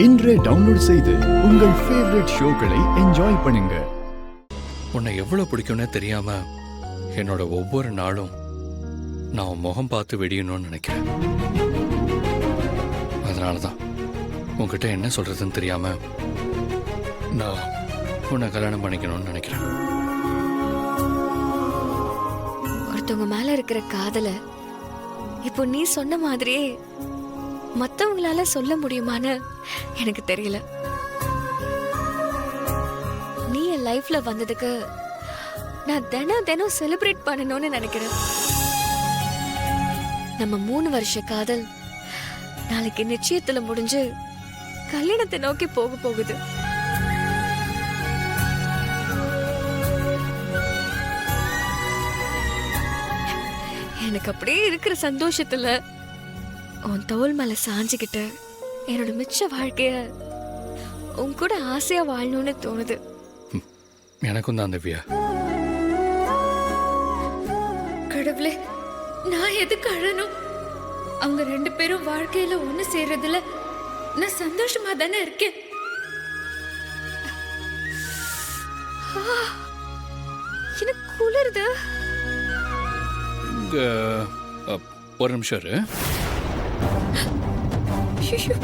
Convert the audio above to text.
இன்றே டவுன்லோட் செய்து உங்கள் ஃபேவரட் ஷோக்களை என்ஜாய் பண்ணுங்க. உன்னை எவ்வளவு பிடிக்கும்னே தெரியாம என்னோட ஒவ்வொரு நாளும் நான் உன் முகம் பார்த்து வெடியணும்னு நினைக்கிறேன். அதனாலதான் உன்கிட்ட என்ன சொல்றதுன்னு தெரியாம நான் உன்னை கல்யாணம் பண்ணிக்கணும்னு நினைக்கிறேன். ஒருத்தவங்க மேல இருக்கிற காதல இப்போ நீ சொன்ன மாதிரியே மத்தவங்களால சொல்ல முடியுமான்னு எனக்கு தெரியல. நீ என் லைஃப்ல வந்ததுக்கு நான் தினம் செலிப்ரேட் பண்ணணும்னு நினைக்கிறேன். நம்ம 3 வருஷ காதல் நாளைக்கு நிச்சயத்துல முடிஞ்சு கல்யாணத்தை நோக்கி போகுது. எனக்கு அப்படியே இருக்கிற சந்தோஷத்துல உன் தோல் மேல சாஞ்சுக்கிட்டு என்னோட மிச்ச வாழ்க்கைய உன் கூட ஆசையா வாழணும்னு தோணுது. எனக்கும் தான் திவ்யா. கடவுளே, நான் எதுக்கு அழணும்? அவங்க 2 பேரும் வாழ்க்கையில ஒண்ணு சேர்றதுல நான் சந்தோஷமா தானே இருக்கேன். எனக்கு குளிருது. ஒரு நிமிஷம் இரு. ஐயோ.